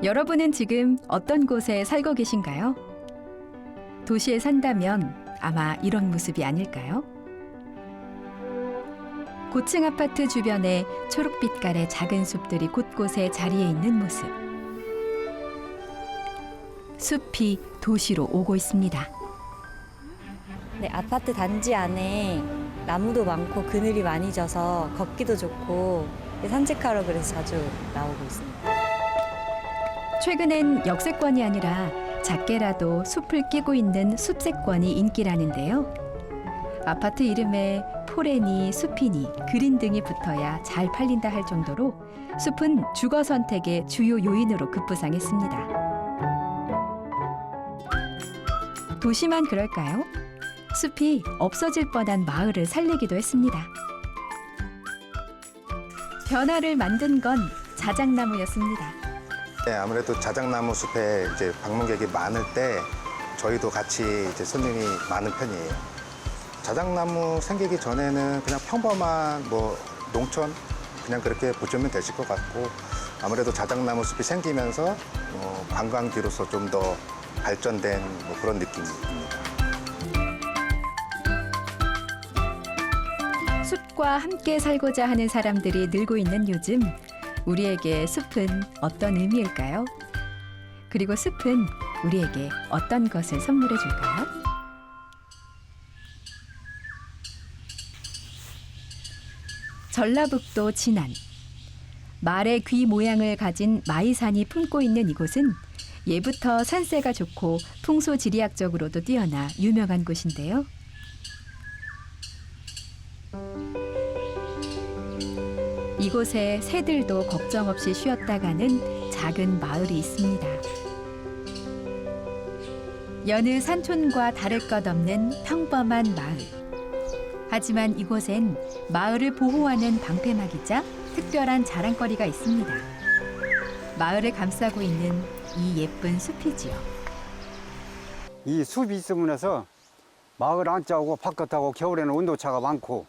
여러분은 지금 어떤 곳에 살고 계신가요? 도시에 산다면 아마 이런 모습이 아닐까요? 고층 아파트 주변에 초록빛깔의 작은 숲들이 곳곳에 자리해 있는 모습. 숲이 도시로 오고 있습니다. 네, 아파트 단지 안에 나무도 많고 그늘이 많이 져서 걷기도 좋고 산책하러 그래서 자주 나오고 있습니다. 최근엔 역세권이 아니라 작게라도 숲을 끼고 있는 숲세권이 인기라는데요. 아파트 이름에 포레니, 숲이니, 그린 등이 붙어야 잘 팔린다 할 정도로 숲은 주거 선택의 주요 요인으로 급부상했습니다. 도시만 그럴까요? 숲이 없어질 뻔한 마을을 살리기도 했습니다. 변화를 만든 건 자작나무였습니다. 네, 아무래도 자작나무 숲에 이제 방문객이 많을 때 저희도 같이 이제 손님이 많은 편이에요. 자작나무 생기기 전에는 그냥 평범한 농촌 그냥 그렇게 보시면 되실 것 같고, 아무래도 자작나무 숲이 생기면서 관광지로서 좀 더 발전된 그런 느낌입니다. 숲과 함께 살고자 하는 사람들이 늘고 있는 요즘, 우리에게 숲은 어떤 의미일까요? 그리고 숲은 우리에게 어떤 것을 선물해 줄까요? 전라북도 진안. 말의 귀 모양을 가진 마이산이 품고 있는 이곳은 예부터 산세가 좋고 풍소지리학적으로도 뛰어나 유명한 곳인데요. 이곳에 새들도 걱정 없이 쉬었다 가는 작은 마을이 있습니다. 여느 산촌과 다를 것 없는 평범한 마을. 하지만 이곳엔 마을을 보호하는 방패막이자 특별한 자랑거리가 있습니다. 마을을 감싸고 있는 이 예쁜 숲이지요. 이 숲이 있으면서 마을 안쪽하고 바깥하고 겨울에는 온도차가 많고,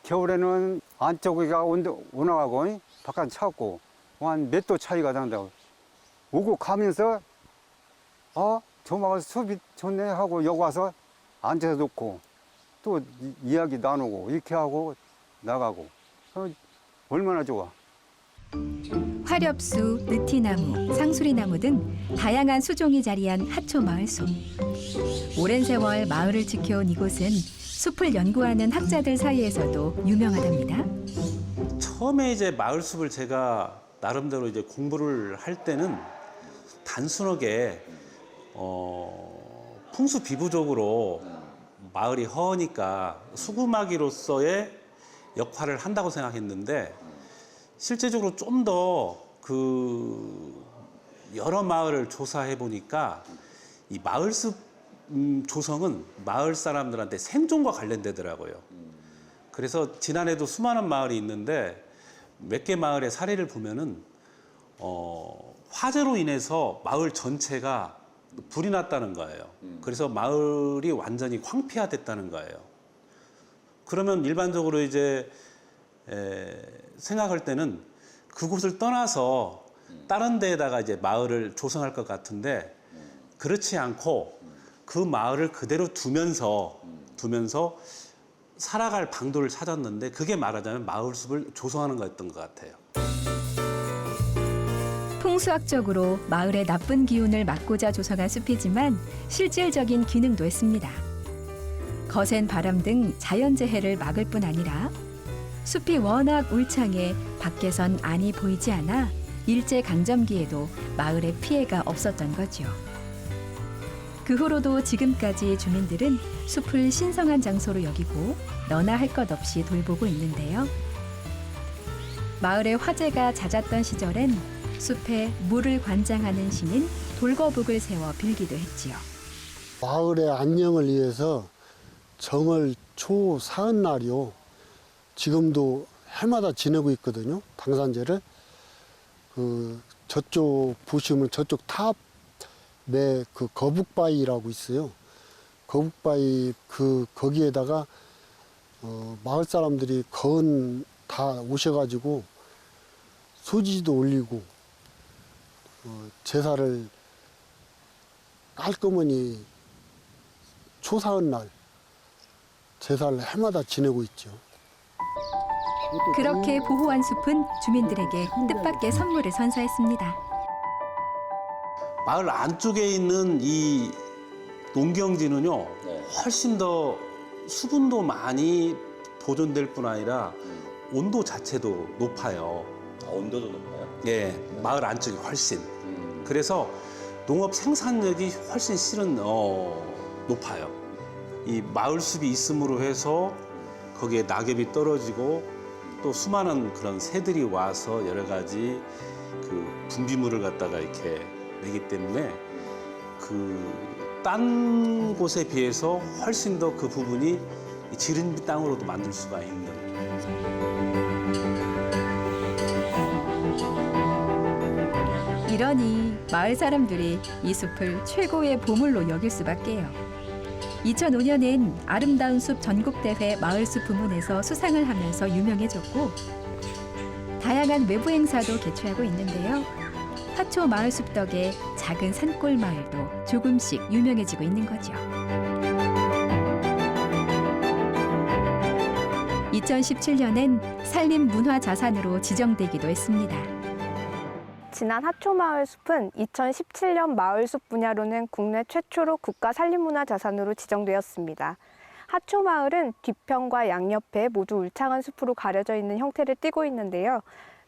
겨울에는 안쪽이가 온화하고 바깥 차고 한 몇 도 차이가 난다고. 오고 가면서 저 마을 숲이 좋네 하고 여기 와서 앉아서 놓고 또 이야기 나누고 이렇게 하고 나가고 얼마나 좋아. 화렵수, 느티나무, 상수리나무 등 다양한 수종이 자리한 하초마을숲. 오랜 세월 마을을 지켜온 이곳은 숲을 연구하는 학자들 사이에서도 유명하답니다. 처음에 이제 마을숲을 제가 나름대로 이제 공부를 할 때는 단순하게 풍수비부적으로 마을이 허니까 수구마기로서의 역할을 한다고 생각했는데, 실제적으로 좀 더 여러 마을을 조사해 보니까 이 마을숲 조성은 마을 사람들한테 생존과 관련되더라고요. 그래서 지난해도 수많은 마을이 있는데 몇 개 마을의 사례를 보면은 화재로 인해서 마을 전체가 불이 났다는 거예요. 그래서 마을이 완전히 황폐화됐다는 거예요. 그러면 일반적으로 이제 생각할 때는 그곳을 떠나서 다른 데에다가 이제 마을을 조성할 것 같은데, 그렇지 않고 그 마을을 그대로 두면서 살아갈 방도를 찾았는데, 그게 말하자면 마을숲을 조성하는 거였던 것 같아요. 풍수학적으로 마을의 나쁜 기운을 막고자 조성한 숲이지만 실질적인 기능도 했습니다. 거센 바람 등 자연재해를 막을 뿐 아니라 숲이 워낙 울창해 밖에선 안이 보이지 않아 일제강점기에도 마을에 피해가 없었던 거죠. 그 후로도 지금까지 주민들은 숲을 신성한 장소로 여기고 너나 할 것 없이 돌보고 있는데요. 마을에 화재가 잦았던 시절엔 숲에 물을 관장하는 신인 돌거북을 세워 빌기도 했지요. 마을의 안녕을 위해서 정월 초 사흔 날이요. 지금도 해마다 지내고 있거든요. 당산제를. 저쪽 보시면 저쪽 탑에 거북바위라고 있어요. 거북바위 거기에다가 마을 사람들이 다 오셔가지고 소지도 올리고 제사를 깔끔히 초사한 날 제사를 해마다 지내고 있죠. 그렇게 보호한 숲은 주민들에게 뜻밖의 선물을 선사했습니다. 마을 안쪽에 있는 이 농경지는요, 훨씬 더 수분도 많이 보존될 뿐 아니라 온도 자체도 높아요. 온도도 높아요? 예, 마을 안쪽이 훨씬. 그래서 농업 생산력이 훨씬 실은 높아요. 이 마을 숲이 있음으로 해서 거기에 낙엽이 떨어지고 또 수많은 그런 새들이 와서 여러 가지 그 분비물을 갖다가 이렇게 내기 때문에 그 딴 곳에 비해서 훨씬 더 그 부분이 지른 땅으로도 만들 수가 있는. 이러니 마을 사람들이 이 숲을 최고의 보물로 여길 수밖에요. 2005년엔 아름다운 숲 전국대회 마을숲 부문에서 수상을 하면서 유명해졌고 다양한 외부 행사도 개최하고 있는데요. 하초 마을숲 덕에 작은 산골 마을도 조금씩 유명해지고 있는 거죠. 2017년엔 산림문화자산으로 지정되기도 했습니다. 지난 하초마을 숲은 2017년 마을숲 분야로는 국내 최초로 국가산림문화자산으로 지정되었습니다. 하초마을은 뒤편과 양옆에 모두 울창한 숲으로 가려져 있는 형태를 띠고 있는데요.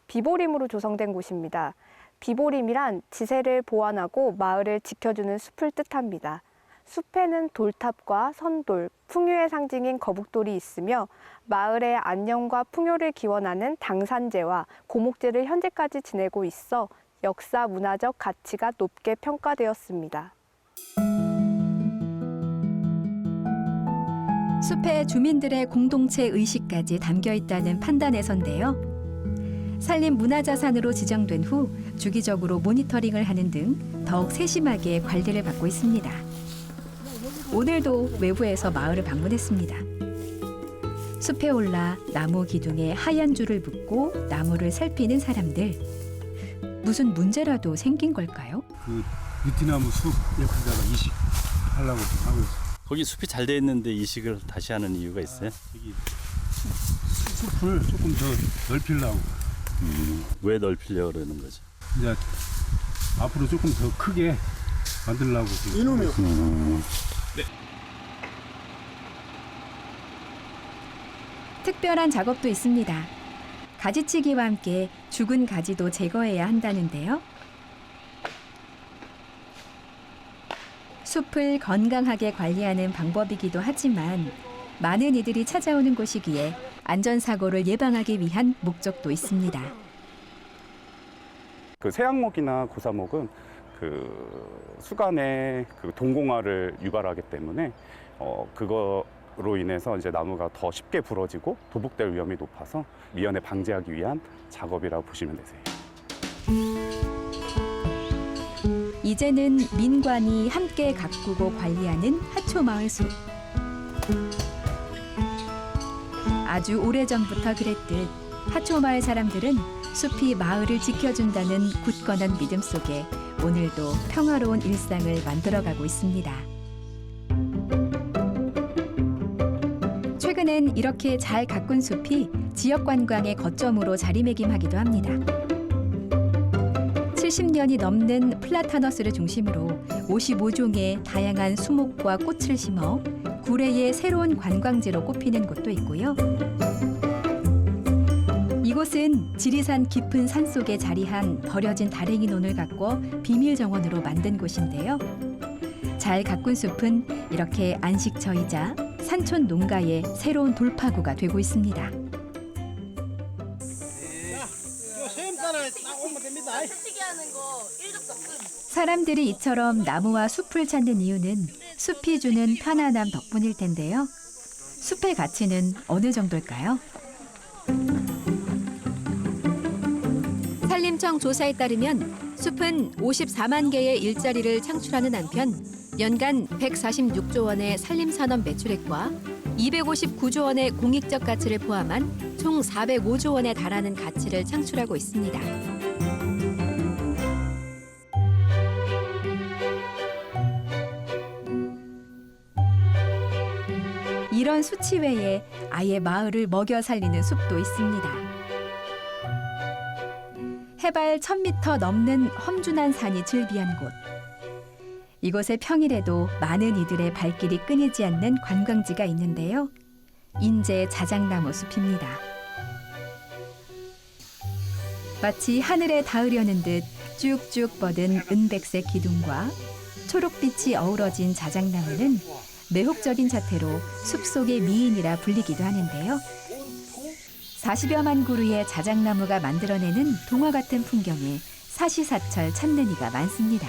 비보림으로 조성된 곳입니다. 비보림이란 지세를 보완하고 마을을 지켜주는 숲을 뜻합니다. 숲에는 돌탑과 선돌, 풍요의 상징인 거북돌이 있으며 마을의 안녕과 풍요를 기원하는 당산제와 고목제를 현재까지 지내고 있어 역사 문화적 가치가 높게 평가되었습니다. 숲에 주민들의 공동체 의식까지 담겨 있다는 판단에서인데요. 산림문화자산으로 지정된 후 주기적으로 모니터링을 하는 등 더욱 세심하게 관리를 받고 있습니다. 오늘도 외부에서 마을을 방문했습니다. 숲에 올라 나무 기둥에 하얀 줄을 묶고 나무를 살피는 사람들. 무슨 문제라도 생긴 걸까요? 그 느티나무 숲 옆에다가 이식하려고 지금 하고 있어요. 거기 숲이 잘 돼 있는데 이식을 다시 하는 이유가 있어요? 여기 숲을 조금 더 넓히려고. 왜 넓히려고 그러는 거죠? 이제 앞으로 조금 더 크게 만들려고 지금. 이놈이요. 특별한 작업도 있습니다. 가지치기와 함께 죽은 가지도 제거해야 한다는데요. 숲을 건강하게 관리하는 방법이기도 하지만 많은 이들이 찾아오는 곳이기에 안전사고를 예방하기 위한 목적도 있습니다. 그 세양목이나 고사목은 그 수간에 그 동공화를 유발하기 때문에 그거로 인해서 이제 나무가 더 쉽게 부러지고 도북될 위험이 높아서 미연에 방지하기 위한 작업이라고 보시면 되세요. 이제는 민관이 함께 가꾸고 관리하는 하초마을숲. 아주 오래전부터 그랬듯 하초마을 사람들은 숲이 마을을 지켜준다는 굳건한 믿음 속에 오늘도 평화로운 일상을 만들어가고 있습니다. 최근엔 이렇게 잘 가꾼 숲이 지역 관광의 거점으로 자리매김하기도 합니다. 70년이 넘는 플라타너스를 중심으로 55종의 다양한 수목과 꽃을 심어 구례의 새로운 관광지로 꼽히는 곳도 있고요. 이곳은 지리산 깊은 산속에 자리한 버려진 다랭이 논을 가꿔 비밀 정원으로 만든 곳인데요. 잘 가꾼 숲은 이렇게 안식처이자 산촌 농가의 새로운 돌파구가 되고 있습니다. 사람들이 이처럼 나무와 숲을 찾는 이유는 숲이 주는 편안함 덕분일 텐데요. 숲의 가치는 어느 정도일까요? 산림청 조사에 따르면 숲은 54만 개의 일자리를 창출하는 한편 연간 146조 원의 산림산업 매출액과 259조 원의 공익적 가치를 포함한 총 405조 원에 달하는 가치를 창출하고 있습니다. 이런 수치 외에 아예 마을을 먹여 살리는 숲도 있습니다. 해발 1000m 넘는 험준한 산이 즐비한 곳. 이곳에 평일에도 많은 이들의 발길이 끊이지 않는 관광지가 있는데요. 인제 자작나무 숲입니다. 마치 하늘에 닿으려는 듯 쭉쭉 뻗은 은백색 기둥과 초록빛이 어우러진 자작나무는 매혹적인 자태로 숲속의 미인이라 불리기도 하는데요. 40여만 그루의 자작나무가 만들어내는 동화 같은 풍경에 사시사철 찾는 이가 많습니다.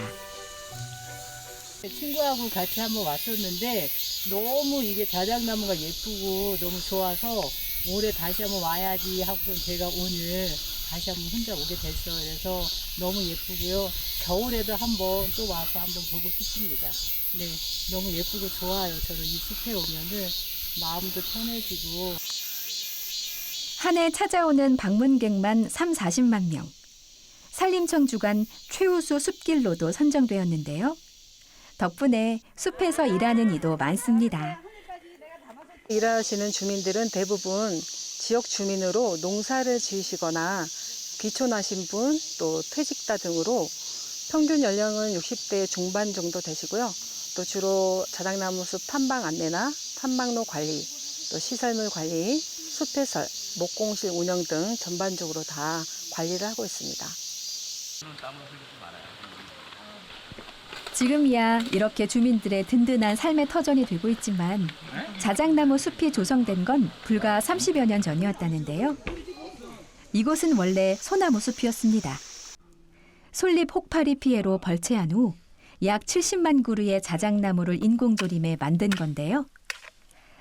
친구하고 같이 한번 왔었는데 너무 이게 자작나무가 예쁘고 너무 좋아서 올해 다시 한번 와야지 하고서 제가 오늘 다시 한번 혼자 오게 됐어요. 그래서 너무 예쁘고요. 겨울에도 한번 또 와서 한번 보고 싶습니다. 네, 너무 예쁘고 좋아요. 저는 이 숲에 오면은 마음도 편해지고. 한 해 찾아오는 방문객만 40만 명. 산림청 주관 최우수 숲길로도 선정되었는데요. 덕분에 숲에서 일하는 이도 많습니다. 일하시는 주민들은 대부분 지역 주민으로 농사를 지으시거나 귀촌하신 분, 또 퇴직자 등으로 평균 연령은 60대 중반 정도 되시고요. 또 주로 자작나무 숲 탐방 안내나 탐방로 관리, 또 시설물 관리, 숲 해설, 목공실 운영 등 전반적으로 다 관리를 하고 있습니다. 지금이야 이렇게 주민들의 든든한 삶의 터전이 되고 있지만 자작나무 숲이 조성된 건 불과 30여 년 전이었다는데요. 이곳은 원래 소나무 숲이었습니다. 솔잎 혹파리 피해로 벌채한 후 약 70만 그루의 자작나무를 인공조림해 만든 건데요.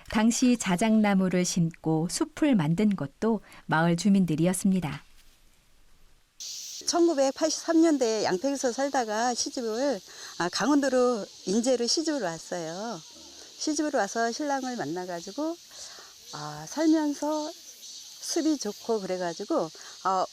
당시 자작나무를 심고 숲을 만든 것도 마을 주민들이었습니다. 1983년대에 양평에서 살다가 시집을 강원도로 인제로 시집을 왔어요. 시집을 와서 신랑을 만나가지고 살면서 숲이 좋고 그래가지고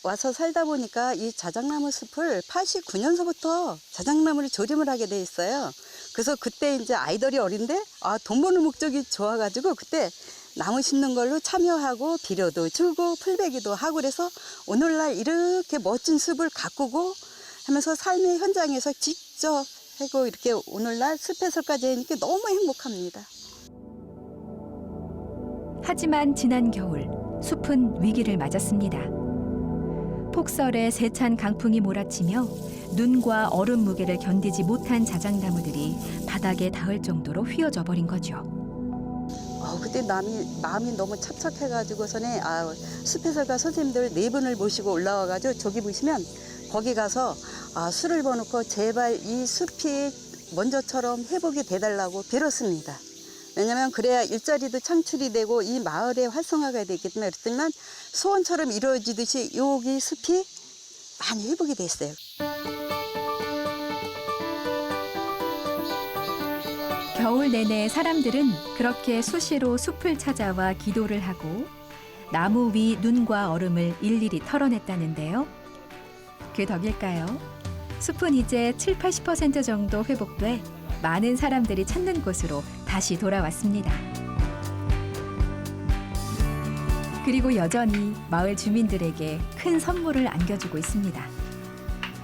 와서 살다 보니까 이 자작나무 숲을 89년서부터 자작나무를 조림을 하게 돼 있어요. 그래서 그때 이제 아이들이 어린데 돈 버는 목적이 좋아가지고 그때 나무 심는 걸로 참여하고 비료도 주고 풀베기도 하고 그래서 오늘날 이렇게 멋진 숲을 가꾸고 하면서 삶의 현장에서 직접 하고 이렇게 오늘날 숲에서까지 하니까 너무 행복합니다. 하지만 지난 겨울 숲은 위기를 맞았습니다. 폭설에 세찬 강풍이 몰아치며 눈과 얼음 무게를 견디지 못한 자작나무들이 바닥에 닿을 정도로 휘어져 버린 거죠. 그때 마음이 너무 찹찹해가지고서는 숲해설가 선생님들 4분을 모시고 올라와가지고 저기 보시면 거기 가서 술을 버놓고 제발 이 숲이 먼저처럼 회복이 돼달라고 빌었습니다. 왜냐하면 그래야 일자리도 창출이 되고 이 마을의 활성화가 되기 때문에 그랬더니 소원처럼 이루어지듯이 여기 숲이 많이 회복이 됐어요. 겨울 내내 사람들은 그렇게 수시로 숲을 찾아와 기도를 하고 나무 위 눈과 얼음을 일일이 털어냈다는데요. 그 덕일까요? 숲은 이제 70-80% 정도 회복돼 많은 사람들이 찾는 곳으로 다시 돌아왔습니다. 그리고 여전히 마을 주민들에게 큰 선물을 안겨주고 있습니다.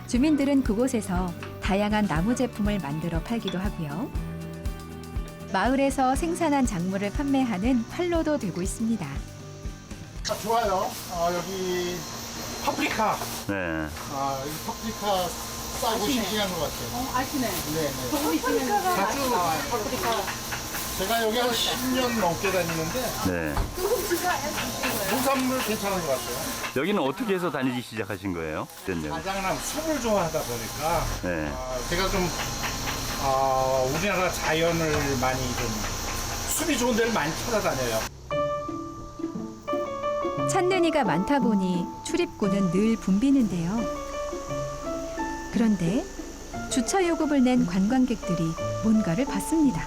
주민들은 그곳에서 다양한 나무 제품을 만들어 팔기도 하고요. 마을에서 생산한 작물을 판매하는 활로도 되고 있습니다. 좋아요. 여기 파프리카. 네. 이 파프리카 싸고 싱싱한 것 같아요. 아시네. 네. 조금 있으면 자주 나와요. 파프리카. 제가 여기 한 10년 넘게 다니는데 네. 농산물 괜찮은 것 같아요. 여기는 어떻게 해서 다니기 시작하신 거예요? 자작나무 숲을 좋아하다 보니까 네. 제가 좀 우리나라 자연을 많이 좀 숲이 좋은 데를 많이 찾아다녀요. 찾는 이가 많다 보니 출입구는 늘 붐비는데요. 그런데 주차 요금을 낸 관광객들이 뭔가를 받습니다.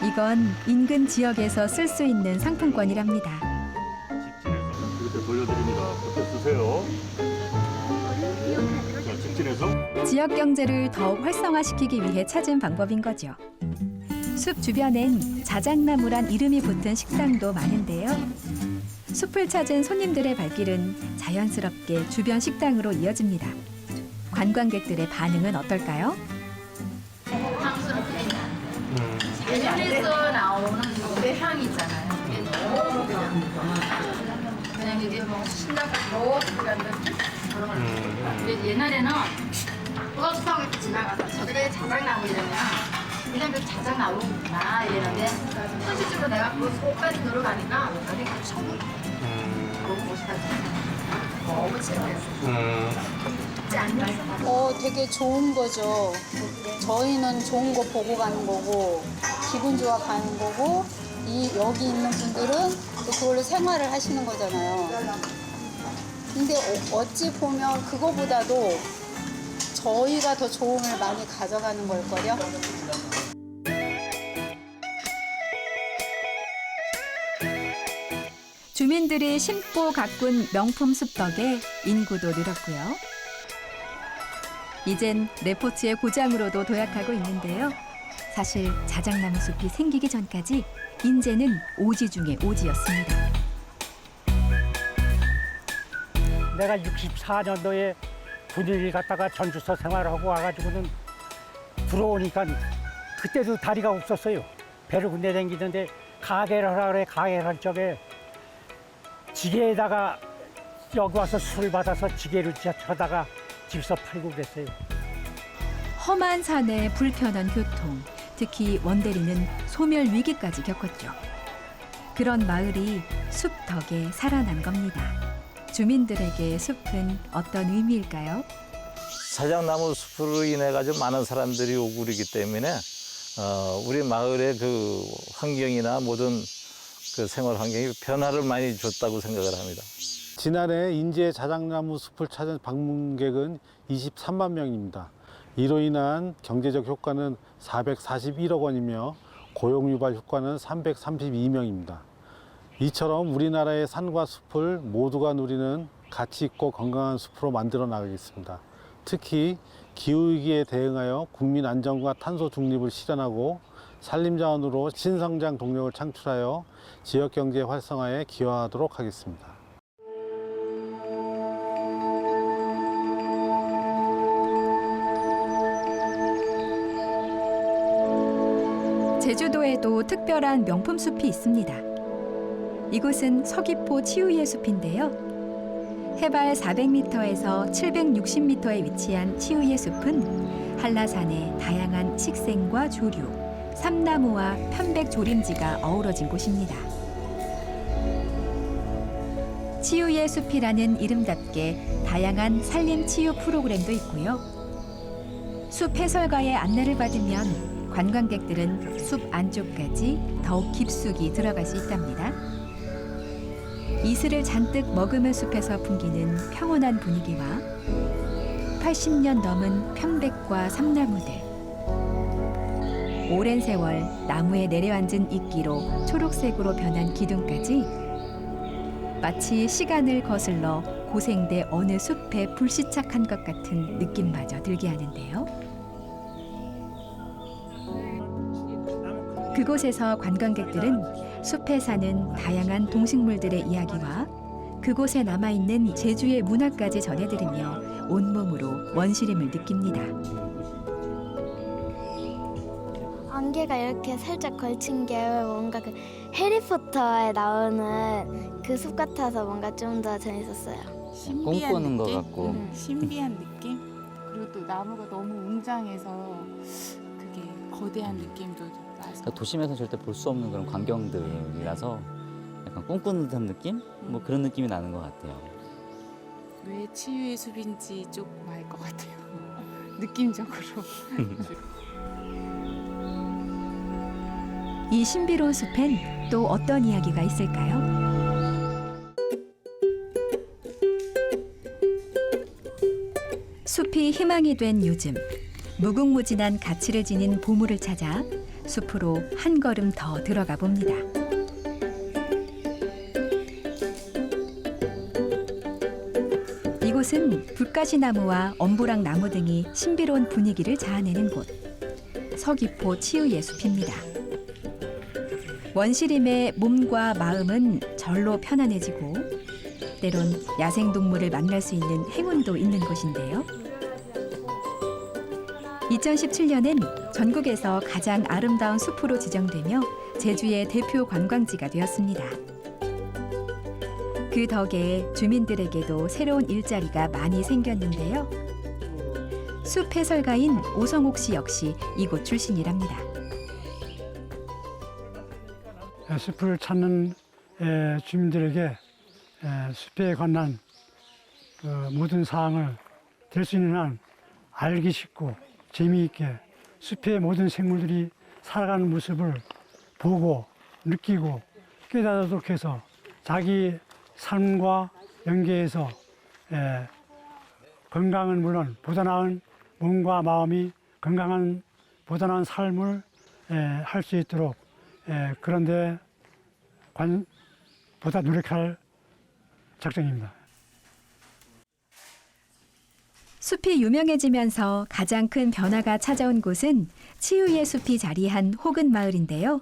이건 인근 지역에서 쓸 수 있는 상품권이랍니다. 이렇게 돌려드립니다. 그렇게 쓰세요. 직진해서? 지역 경제를 더욱 활성화시키기 위해 찾은 방법인 거죠. 숲 주변엔 자작나무란 이름이 붙은 식당도 많은데요. 숲을 찾은 손님들의 발길은 자연스럽게 주변 식당으로 이어집니다. 관광객들의 반응은 어떨까요? 자연에서 나오는 노래향 있잖아요. 그냥 이게 뭐 신나고 들어간 느낌? 근데 옛날에는 버스하고 지나가서 저들의 자작나무 이러면 그냥 그 자작나무구나 이랬는데 현실적으로 내가 그 속까지 들어가니까 여기 그 천국 너무 멋있다. 너무 재밌었어요. 되게 좋은 거죠. 저희는 좋은 거 보고 가는 거고 기분 좋아 가는 거고 여기 있는 분들은 또 그걸로 생활을 하시는 거잖아요. 근데 어찌 보면 그거보다도 저희가 더 좋음을 많이 가져가는 걸걸요. 주민들이 심고 가꾼 명품 숲 덕에 인구도 늘었고요. 이젠 레포츠의 고장으로도 도약하고 있는데요. 사실 자작나무 숲이 생기기 전까지 인제는 오지 중의 오지였습니다. 내가 64년도에 군인을 갔다가 전주서 생활하고 와가지고는 들어오니까 그때도 다리가 없었어요. 배를 군대 다니는데 가게를 하라 그래. 가게를 할 적에 지게에다가 여기 와서 술을 받아서 지게를 쳐다가 집서 팔고 그랬어요. 험한 산에 불편한 교통, 특히 원대리는 소멸 위기까지 겪었죠. 그런 마을이 숲 덕에 살아난 겁니다. 주민들에게 숲은 어떤 의미일까요? 자작나무 숲으로 인해 가지고 많은 사람들이 오고 그러기 때문에 우리 마을의 그 환경이나 모든 그 생활 환경이 변화를 많이 줬다고 생각을 합니다. 지난해 인제 자작나무 숲을 찾은 방문객은 23만 명입니다. 이로 인한 경제적 효과는 441억 원이며 고용 유발 효과는 332명입니다. 이처럼 우리나라의 산과 숲을 모두가 누리는 가치 있고 건강한 숲으로 만들어 나가겠습니다. 특히 기후위기에 대응하여 국민 안전과 탄소 중립을 실현하고 산림자원으로 신성장 동력을 창출하여 지역경제 활성화에 기여하도록 하겠습니다. 제주도에도 특별한 명품 숲이 있습니다. 이곳은 서귀포 치유의 숲인데요. 해발 400m에서 760m에 위치한 치유의 숲은 한라산의 다양한 식생과 조류, 삼나무와 편백 조림지가 어우러진 곳입니다. 치유의 숲이라는 이름답게 다양한 산림 치유 프로그램도 있고요. 숲 해설가의 안내를 받으면 관광객들은 숲 안쪽까지 더욱 깊숙이 들어갈 수 있답니다. 이슬을 잔뜩 머금은 숲에서 풍기는 평온한 분위기와 80년 넘은 편백과 삼나무들, 오랜 세월 나무에 내려앉은 이끼로 초록색으로 변한 기둥까지 마치 시간을 거슬러 고생대 어느 숲에 불시착한 것 같은 느낌마저 들게 하는데요. 그곳에서 관광객들은 숲에 사는 다양한 동식물들의 이야기와 그곳에 남아있는 제주의 문화까지 전해들으며 온몸으로 원시림을 느낍니다. 안개가 이렇게 살짝 걸친 게 뭔가 그 해리포터에 나오는 그 숲 같아서 뭔가 좀 더 재밌었어요. 꿈꾸는 것 같고 신비한 느낌? 그리고 또 나무가 너무 웅장해서 그게 거대한 느낌도 나서 도심에서 절대 볼 수 없는 그런 광경들이라서 약간 꿈꾸는 듯한 느낌? 뭐 그런 느낌이 나는 것 같아요. 왜 치유의 숲인지 조금 알 것 같아요. 느낌적으로. 이 신비로운 숲엔 또 어떤 이야기가 있을까요? 숲이 희망이 된 요즘, 무궁무진한 가치를 지닌 보물을 찾아 숲으로 한 걸음 더 들어가 봅니다. 이곳은 불가시나무와 엄부랑 나무 등이 신비로운 분위기를 자아내는 곳, 서귀포 치유의 숲입니다. 원시림의 몸과 마음은 절로 편안해지고 때론 야생동물을 만날 수 있는 행운도 있는 곳인데요. 2017년엔 전국에서 가장 아름다운 숲으로 지정되며 제주의 대표 관광지가 되었습니다. 그 덕에 주민들에게도 새로운 일자리가 많이 생겼는데요. 숲 해설가인 오성옥 씨 역시 이곳 출신이랍니다. 숲을 찾는 주민들에게 숲에 관한 모든 사항을 될 수 있는 한 알기 쉽고 재미있게 숲의 모든 생물들이 살아가는 모습을 보고 느끼고 깨달도록 해서 자기 삶과 연계해서 건강은 물론 보다 나은 몸과 마음이 건강한 보다 나은 삶을 할 수 있도록 그런데 보다 노력할 작정입니다. 숲이 유명해지면서 가장 큰 변화가 찾아온 곳은 치유의 숲이 자리한 호근마을인데요.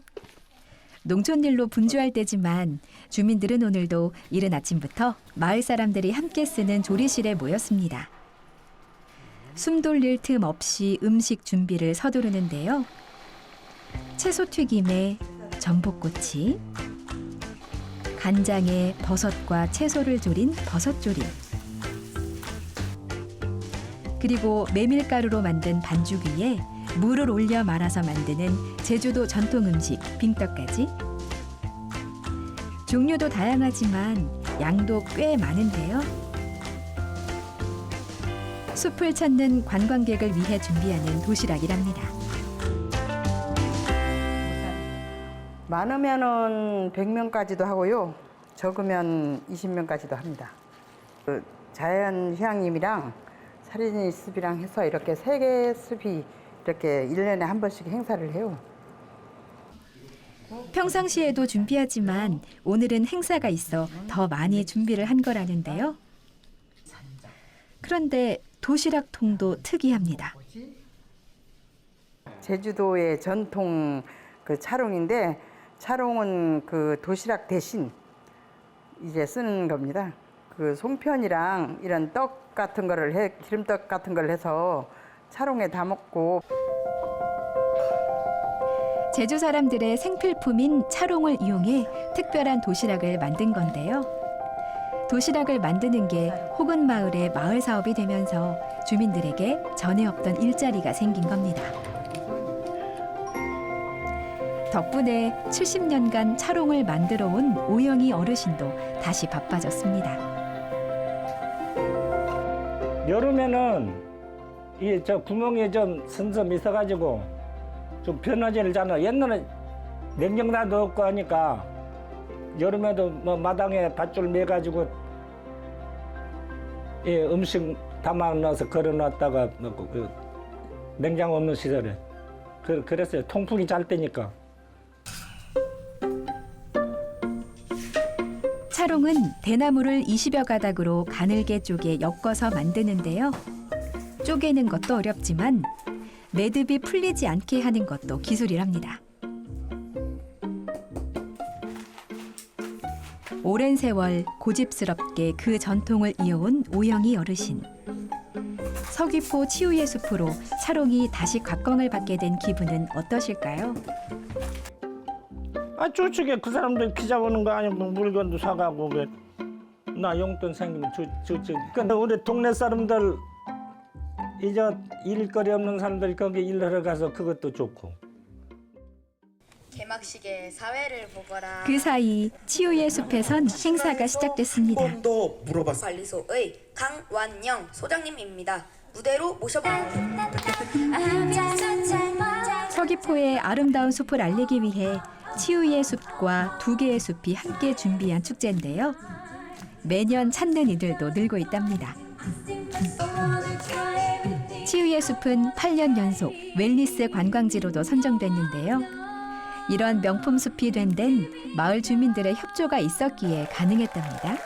농촌일로 분주할 때지만 주민들은 오늘도 이른 아침부터 마을 사람들이 함께 쓰는 조리실에 모였습니다. 숨 돌릴 틈 없이 음식 준비를 서두르는데요. 채소 튀김에 전복꼬치, 간장에 버섯과 채소를 졸인 버섯조림, 그리고 메밀가루로 만든 반죽 위에 물을 올려 말아서 만드는 제주도 전통 음식 빙떡까지. 종류도 다양하지만 양도 꽤 많은데요. 숲을 찾는 관광객을 위해 준비하는 도시락이랍니다. 많으면은 100명까지도 하고요. 적으면 20명까지도 합니다. 그 자연휴양림이랑 살인의 숲이랑 해서 이렇게 3개 숲이 이렇게 1년에 한 번씩 행사를 해요. 평상시에도 준비하지만 오늘은 행사가 있어 더 많이 준비를 한 거라는데요. 그런데 도시락통도 특이합니다. 제주도의 전통 그 차롱인데 차롱은 그 도시락 대신 이제 쓰는 겁니다. 그 송편이랑 이런 떡 같은 거를 기름떡 같은 걸 해서 차롱에 담았고. 제주 사람들의 생필품인 차롱을 이용해 특별한 도시락을 만든 건데요. 도시락을 만드는 게 호근마을의 마을 사업이 되면서 주민들에게 전에 없던 일자리가 생긴 겁니다. 덕분에 70년간 차롱을 만들어 온 오영희 어르신도 다시 바빠졌습니다. 여름에는 이 저 구멍이 좀 선섬 있어가지고 좀 변하지를 않아. 옛날에 냉장고도 없고 하니까 여름에도 뭐 마당에 밧줄 매가지고 음식 담아 넣어서 걸어놨다가 먹고 그 냉장고 없는 시절에 그랬어요. 통풍이 잘 되니까. 차롱은 대나무를 20여 가닥으로 가늘게 쪼개 엮어서 만드는데요. 쪼개는 것도 어렵지만 매듭이 풀리지 않게 하는 것도 기술이랍니다. 오랜 세월 고집스럽게 그 전통을 이어온 오영희 어르신. 서귀포 치유의 숲으로 차롱이 다시 각광을 받게 된 기분은 어떠실까요? 좋지. 그 사람들 피 잡아오는 거 아니면 물건도 사가고 나 용돈 생기면 좋지. 근데 우리 동네 사람들 이제 일거리 없는 사람들 거기 일하러 가서 그것도 좋고. 개막식에 사회를 보거라. 그 사이 치유의 숲에선 행사가 시작됐습니다. 번도 물어봤어. 관리소의 강완영 소장님입니다. 무대로 모셔봅니다. 서귀포의 아름다운 숲을 알리기 위해 치유의 숲과 2개의 숲이 함께 준비한 축제인데요. 매년 찾는 이들도 늘고 있답니다. 치유의 숲은 8년 연속 웰니스 관광지로도 선정됐는데요. 이런 명품 숲이 된 데는 마을 주민들의 협조가 있었기에 가능했답니다.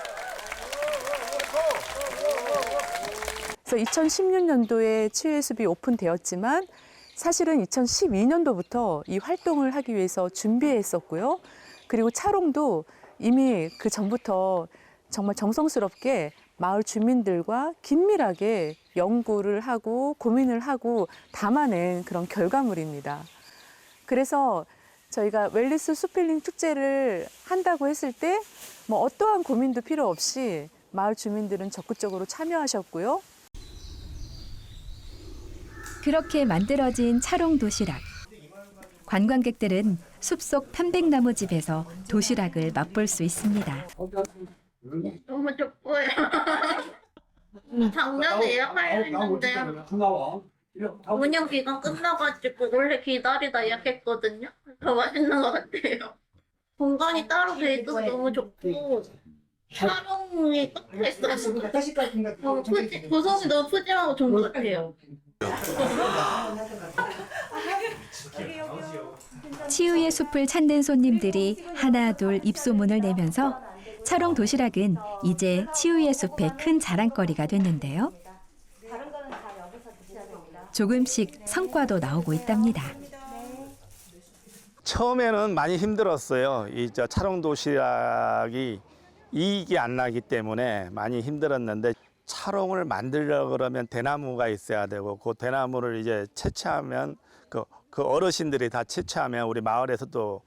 그래서 2016년도에 치유의 숲이 오픈되었지만 사실은 2012년도부터 이 활동을 하기 위해서 준비했었고요. 그리고 차롱도 이미 그 전부터 정말 정성스럽게 마을 주민들과 긴밀하게 연구를 하고 고민을 하고 담아낸 그런 결과물입니다. 그래서 저희가 웰리스 숲힐링 축제를 한다고 했을 때 뭐 어떠한 고민도 필요 없이 마을 주민들은 적극적으로 참여하셨고요. 그렇게 만들어진 차롱 도시락. 관광객들은 숲속 편백나무집에서 도시락을 맛볼 수 있습니다. 너무 좋고요. 작년에 예약하려 했는데 운영 기간 끝나가지고 원래 기다리다 예약했거든요. 더 맛있는 것 같아요. 공간이 따로 돼 있어서 너무 좋고 촬영이 끝에 있어서 구성이 너무 푸짐하고 좋은 것 같아요. 치유의 숲을 찾는 손님들이 하나 둘 입소문을 내면서 차롱 도시락은 이제 치유의 숲의 큰 자랑거리가 됐는데요. 조금씩 성과도 나오고 있답니다. 처음에는 많이 힘들었어요. 이 차롱 도시락이 이익이 안 나기 때문에 많이 힘들었는데 차롱을 만들려고 그러면 대나무가 있어야 되고 그 대나무를 이제 채취하면 그 어르신들이 다 채취하면 우리 마을에서도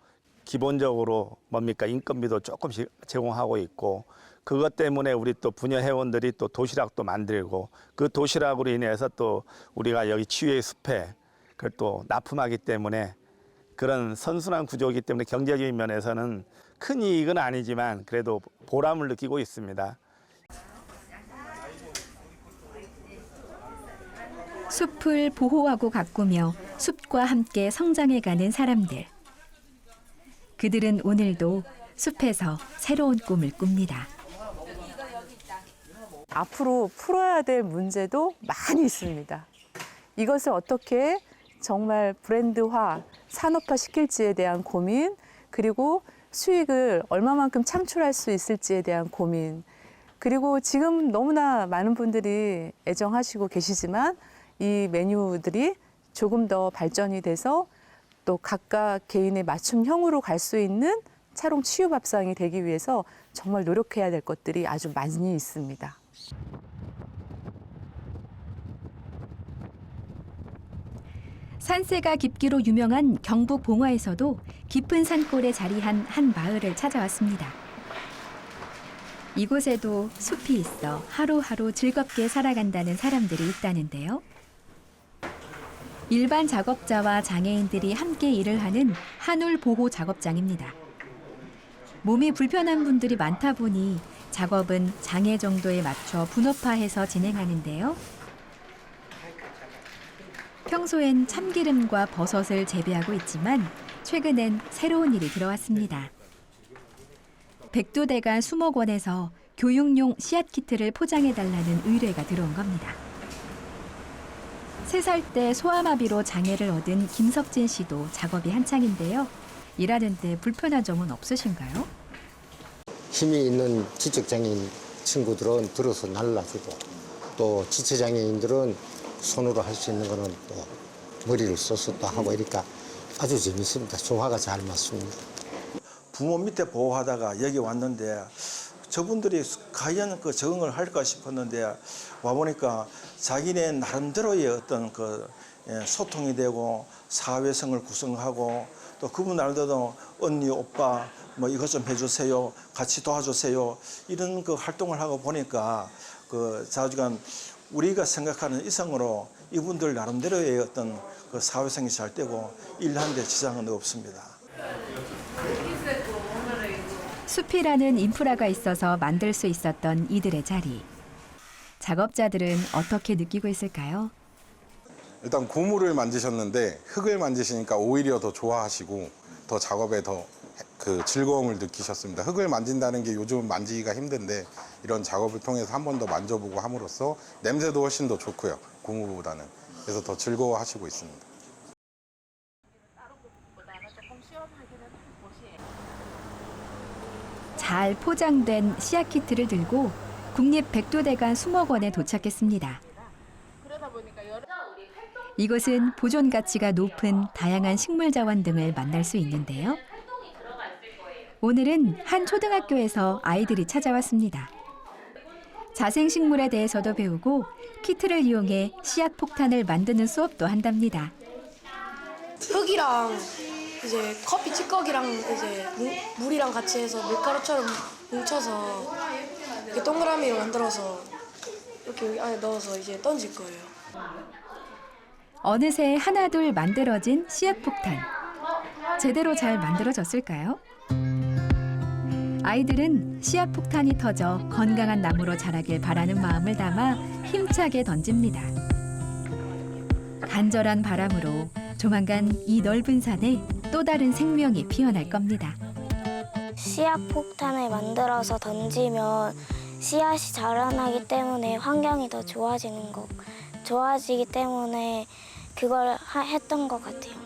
기본적으로 뭡니까 인건비도 조금씩 제공하고 있고 그것 때문에 우리 또 부녀 회원들이 또 도시락도 만들고 그 도시락으로 인해서 또 우리가 여기 치유의 숲에 그걸 또 납품하기 때문에 그런 선순환 구조이기 때문에 경제적인 면에서는 큰 이익은 아니지만 그래도 보람을 느끼고 있습니다. 숲을 보호하고 가꾸며 숲과 함께 성장해가는 사람들. 그들은 오늘도 숲에서 새로운 꿈을 꿉니다. 앞으로 풀어야 될 문제도 많이 있습니다. 이것을 어떻게 정말 브랜드화, 산업화 시킬지에 대한 고민, 그리고 수익을 얼마만큼 창출할 수 있을지에 대한 고민, 그리고 지금 너무나 많은 분들이 애정하시고 계시지만 이 메뉴들이 조금 더 발전이 돼서 또 각각 개인의 맞춤형으로 갈 수 있는 차롱 치유 밥상이 되기 위해서 정말 노력해야 될 것들이 아주 많이 있습니다. 산세가 깊기로 유명한 경북 봉화에서도 깊은 산골에 자리한 한 마을을 찾아왔습니다. 이곳에도 숲이 있어 하루하루 즐겁게 살아간다는 사람들이 있다는데요. 일반 작업자와 장애인들이 함께 일을 하는 한울 보호 작업장입니다. 몸이 불편한 분들이 많다 보니 작업은 장애 정도에 맞춰 분업화해서 진행하는데요. 평소엔 참기름과 버섯을 재배하고 있지만 최근엔 새로운 일이 들어왔습니다. 백두대간 수목원에서 교육용 씨앗 키트를 포장해달라는 의뢰가 들어온 겁니다. 3살 때 소아마비로 장애를 얻은 김석진 씨도 작업이 한창인데요. 일하는데 불편한 점은 없으신가요? 힘이 있는 지적장애인 친구들은 들어서 날라주고 또 지체장애인들은 손으로 할 수 있는 거는 또 머리를 써서 또 하고 이러니까 아주 재밌습니다. 조화가 잘 맞습니다. 부모 밑에 보호하다가 여기 왔는데 저분들이 과연 그 적응을 할까 싶었는데 와보니까 자기네 나름대로의 어떤 그 소통이 되고 사회성을 구성하고 또 그분 나름대로 언니, 오빠 뭐 이것 좀 해주세요, 같이 도와주세요 이런 그 활동을 하고 보니까 그 자주간 우리가 생각하는 이상으로 이분들 나름대로의 어떤 그 사회성이 잘 되고 일하는 데 지장은 없습니다. 숲이라는 인프라가 있어서 만들 수 있었던 이들의 자리. 작업자들은 어떻게 느끼고 있을까요? 일단 고무를 만드셨는데 흙을 만드시니까 오히려 더 좋아하시고 더 작업에 더 그 즐거움을 느끼셨습니다. 흙을 만진다는 게 요즘 만지기가 힘든데 이런 작업을 통해서 한 번 더 만져보고 함으로써 냄새도 훨씬 더 좋고요. 고무보다는. 그래서 더 즐거워하시고 있습니다. 잘 포장된 씨앗 키트를 들고 국립백두대간 수목원에 도착했습니다. 이곳은 보존 가치가 높은 다양한 식물 자원 등을 만날 수 있는데요. 오늘은 한 초등학교에서 아이들이 찾아왔습니다. 자생식물에 대해서도 배우고 키트를 이용해 씨앗 폭탄을 만드는 수업도 한답니다. 흙이랑 이제 커피 찌꺼기랑 이제 물이랑 같이 해서 밀가루처럼 뭉쳐서 이렇게 동그라미로 만들어서 이렇게 여기 안에 넣어서 이제 던질 거예요. 어느새 하나둘 만들어진 씨앗 폭탄. 제대로 잘 만들어졌을까요? 아이들은 씨앗 폭탄이 터져 건강한 나무로 자라길 바라는 마음을 담아 힘차게 던집니다. 간절한 바람으로 조만간 이 넓은 산에 또 다른 생명이 피어날 겁니다. 씨앗 폭탄을 만들어서 던지면 씨앗이 자라나기 때문에 환경이 더 좋아지기 때문에 그걸 했던 것 같아요.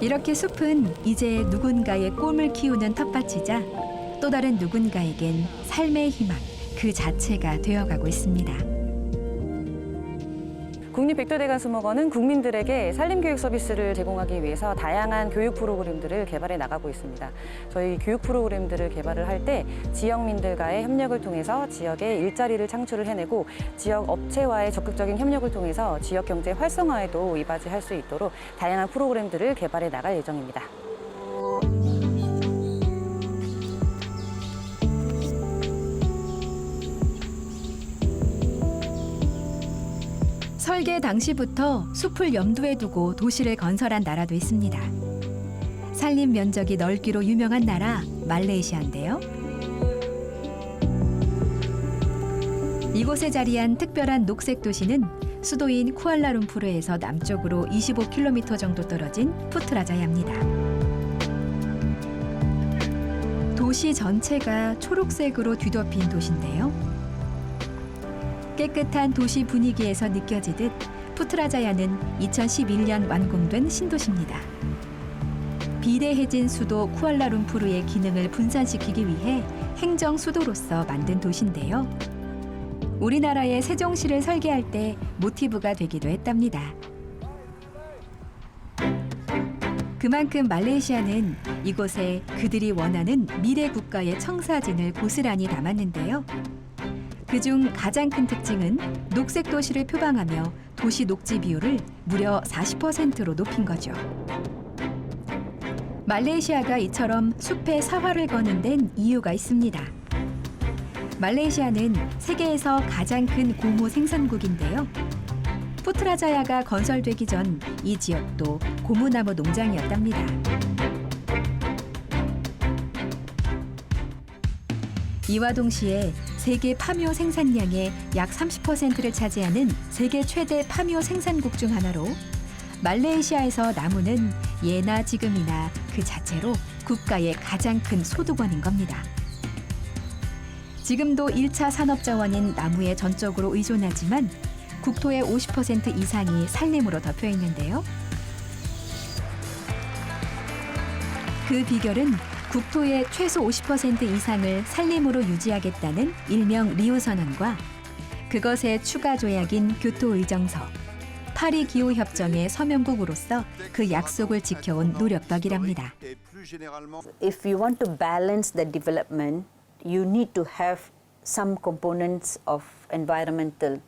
이렇게 숲은 이제 누군가의 꿈을 키우는 텃밭이자 또 다른 누군가에겐 삶의 희망 그 자체가 되어가고 있습니다. 국립백두대간수목원은 국민들에게 산림교육 서비스를 제공하기 위해서 다양한 교육 프로그램들을 개발해 나가고 있습니다. 저희 교육 프로그램들을 개발을 할 때 지역민들과의 협력을 통해서 지역에 일자리를 창출을 해내고 지역 업체와의 적극적인 협력을 통해서 지역 경제 활성화에도 이바지할 수 있도록 다양한 프로그램들을 개발해 나갈 예정입니다. 설계 당시부터 숲을 염두에 두고 도시를 건설한 나라도 있습니다. 산림 면적이 넓기로 유명한 나라 말레이시아인데요. 이곳에 자리한 특별한 녹색 도시는 수도인 쿠알라룸푸르에서 남쪽으로 25km 정도 떨어진 푸트라자야입니다. 도시 전체가 초록색으로 뒤덮인 도시인데요. 깨끗한 도시 분위기에서 느껴지듯 푸트라자야는 2011년 완공된 신도시입니다. 비대해진 수도 쿠알라룸푸르의 기능을 분산시키기 위해 행정 수도로서 만든 도시인데요. 우리나라의 세종시를 설계할 때 모티브가 되기도 했답니다. 그만큼 말레이시아는 이곳에 그들이 원하는 미래 국가의 청사진을 고스란히 담았는데요. 그중 가장 큰 특징은 녹색 도시를 표방하며 도시 녹지 비율을 무려 40%로 높인 거죠. 말레이시아가 이처럼 숲에 사활을 거는 데는 이유가 있습니다. 말레이시아는 세계에서 가장 큰 고무 생산국인데요. 푸트라자야가 건설되기 전 이 지역도 고무나무 농장이었답니다. 이와 동시에 세계 파묘 생산량의 약 30%를 차지하는 세계 최대 파묘 생산국 중 하나로 말레이시아에서 나무는 예나 지금이나 그 자체로 국가의 가장 큰 소득원인 겁니다. 지금도 1차 산업자원인 나무에 전적으로 의존하지만 국토의 50% 이상이 산림으로 덮여 있는데요. 그 비결은 국토의 최소 50% 이상을 산림으로 유지하겠다는 일명 리우선언과 그것의 추가 조약인 교토의정서, 파리 기후협정의 서명국으로서 그 약속을 지켜온 노력 덕이랍니다. If you want to balance the development, you need to have some components of environmental,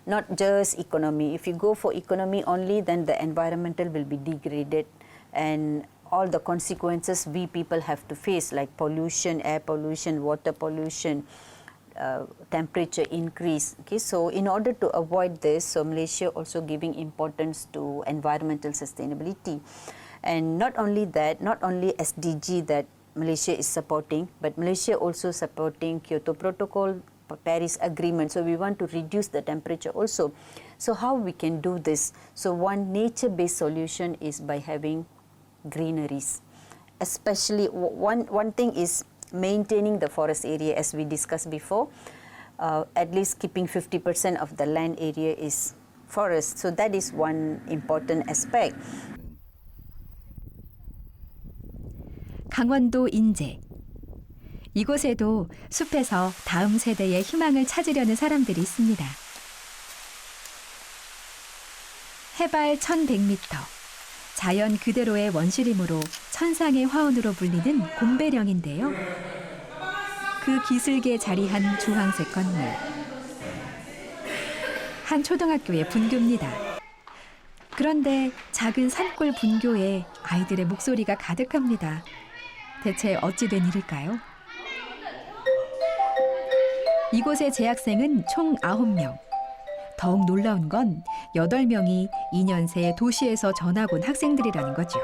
not just economy. If you go for economy only, then the environmental will be degraded and all the consequences we people have to face, like pollution, air pollution, water pollution, temperature increase. Okay, so in order to avoid this, so Malaysia also giving importance to environmental sustainability. And not only that, not only SDG that Malaysia is supporting, but Malaysia also supporting Kyoto Protocol, Paris Agreement. So we want to reduce the temperature also. So how we can do this? So one nature-based solution is by having greeneries. Especially one thing is maintaining the forest area, as we discussed before. At least keeping 50% of the land area is forest. So that is one important aspect. 강원도 인제. 이곳에도 숲에서 다음 세대의 희망을 찾으려는 사람들이 있습니다. 해발 1100m, 자연 그대로의 원시림으로 천상의 화원으로 불리는 곰배령인데요. 그 기슭에 자리한 주황색 건물. 한 초등학교의 분교입니다. 그런데 작은 산골 분교에 아이들의 목소리가 가득합니다. 대체 어찌 된 일일까요? 이곳의 재학생은 총 9명. 더욱 놀라운 건 8명이 2년 새 도시에서 전학 온 학생들이라는 거죠.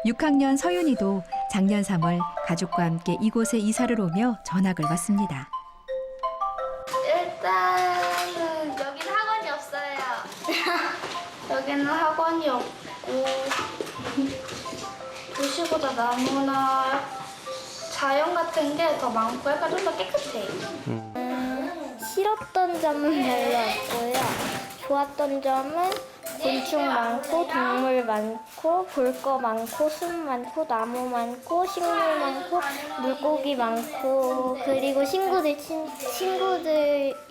6학년 서윤이도 작년 3월 가족과 함께 이곳에 이사를 오며 전학을 왔습니다. 일단은 여기는 학원이 없어요. 여기는 학원이 없고 도시보다 나무나 자연 같은 게 더 많고 약간 좀 더 깨끗해요. 싫었던 점은 별로 없고요. 좋았던 점은 곤충 많고 동물 많고 볼 거 많고 숲 많고 나무 많고 식물 많고 물고기 많고 그리고 친구들이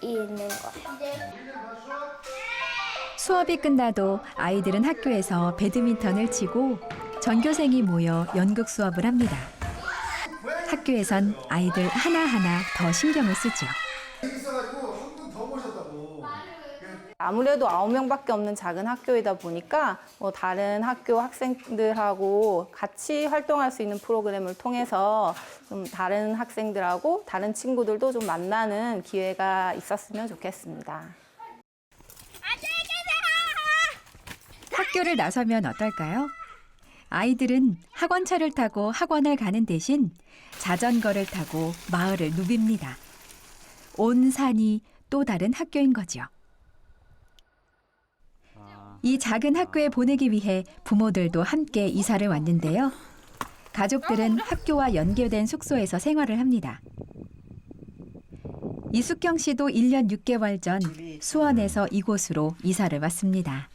있는 거. 수업이 끝나도 아이들은 학교에서 배드민턴을 치고 전교생이 모여 연극 수업을 합니다. 학교에선 아이들 하나하나 더 신경을 쓰죠. 아무래도 9명밖에 없는 작은 학교이다 보니까 다른 학교 학생들하고 같이 활동할 수 있는 프로그램을 통해서 좀 다른 학생들하고 다른 친구들도 좀 만나는 기회가 있었으면 좋겠습니다. 학교를 나서면 어떨까요? 아이들은 학원차를 타고 학원을 가는 대신 자전거를 타고 마을을 누빕니다. 온 산이 또 다른 학교인 거죠. 이 작은 학교에 보내기 위해 부모들도 함께 이사를 왔는데요. 가족들은 학교와 연계된 숙소에서 생활을 합니다. 이숙경 씨도 1년 6개월 전 수원에서 이곳으로 이사를 왔습니다.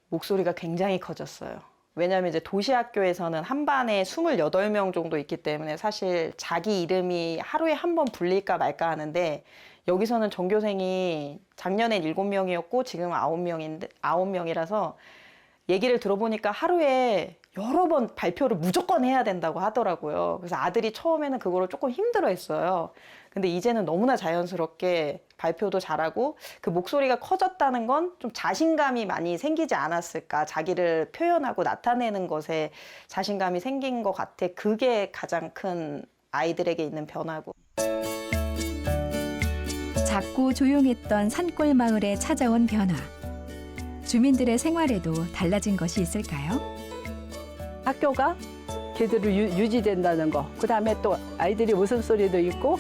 목소리가 굉장히 커졌어요. 왜냐하면 이제 도시학교에서는 한 반에 28명 정도 있기 때문에 사실 자기 이름이 하루에 한 번 불릴까 말까 하는데 여기서는 전교생이 작년엔 7명이었고 지금은 9명이라서 얘기를 들어보니까 하루에 여러 번 발표를 무조건 해야 된다고 하더라고요. 그래서 아들이 처음에는 그거를 조금 힘들어했어요. 근데 이제는 너무나 자연스럽게 발표도 잘하고 그 목소리가 커졌다는 건 좀 자신감이 많이 생기지 않았을까. 자기를 표현하고 나타내는 것에 자신감이 생긴 것 같아. 그게 가장 큰 아이들에게 있는 변화고. 작고 조용했던 산골 마을에 찾아온 변화. 주민들의 생활에도 달라진 것이 있을까요? 학교가 제대로 유지된다는 거, 그다음에 또 아이들이 웃음소리도 있고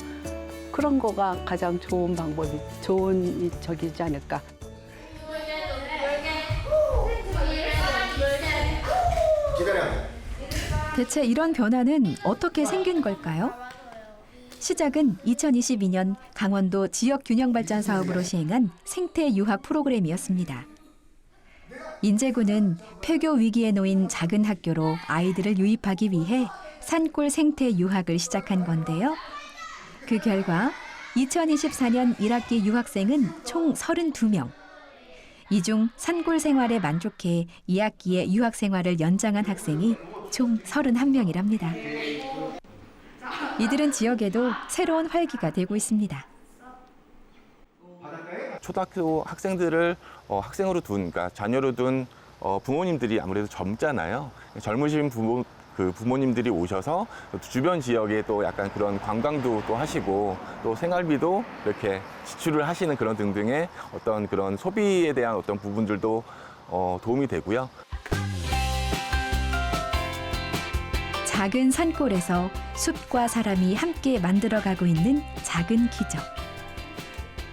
그런 거가 가장 좋은 방법이, 좋은 적이지 않을까. 대체 이런 변화는 어떻게 생긴 걸까요? 시작은 2022년 강원도 지역균형발전 사업으로 시행한 생태유학 프로그램이었습니다. 인제군은 폐교 위기에 놓인 작은 학교로 아이들을 유입하기 위해 산골 생태유학을 시작한 건데요. 그 결과 2024년 1학기 유학생은 총 32명. 이 중 산골 생활에 만족해 2학기에 유학 생활을 연장한 학생이 총 31명이랍니다. 이들은 지역에도 새로운 활기가 되고 있습니다. 초등학교 학생들을 학생으로 둔, 그러니까 자녀로 둔 부모님들이 아무래도 젊잖아요. 젊으신 부모님들이 오셔서 주변 지역에 또 약간 그런 관광도 또 하시고 또 생활비도 이렇게 지출을 하시는 그런 등등의 어떤 그런 소비에 대한 어떤 부분들도 도움이 되고요. 작은 산골에서 숲과 사람이 함께 만들어가고 있는 작은 기적.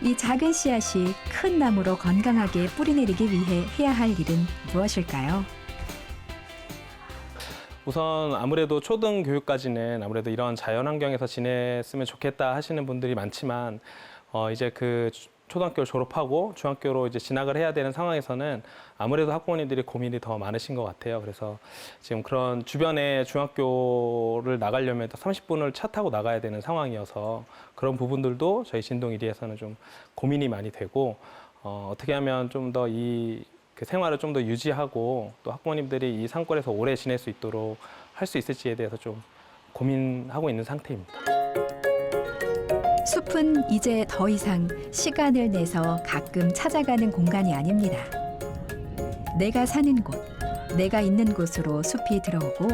이 작은 씨앗이 큰 나무로 건강하게 뿌리내리기 위해 해야 할 일은 무엇일까요? 우선 아무래도 초등 교육까지는 아무래도 이런 자연환경에서 지냈으면 좋겠다 하시는 분들이 많지만 이제 그 초등학교를 졸업하고 중학교로 이제 진학을 해야 되는 상황에서는 아무래도 학부모님들이 고민이 더 많으신 것 같아요. 그래서 지금 그런 주변에 중학교를 나가려면 30분을 차 타고 나가야 되는 상황이어서 그런 부분들도 저희 진동 1위에서는 좀 고민이 많이 되고 어떻게 하면 좀 더 이 그 생활을 좀 더 유지하고 또 학부모님들이 이 산골에서 오래 지낼 수 있도록 할 수 있을지에 대해서 좀 고민하고 있는 상태입니다. 숲은 이제 더 이상 시간을 내서 가끔 찾아가는 공간이 아닙니다. 내가 사는 곳, 내가 있는 곳으로 숲이 들어오고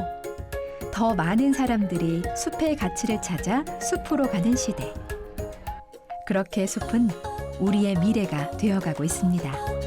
더 많은 사람들이 숲의 가치를 찾아 숲으로 가는 시대. 그렇게 숲은 우리의 미래가 되어가고 있습니다.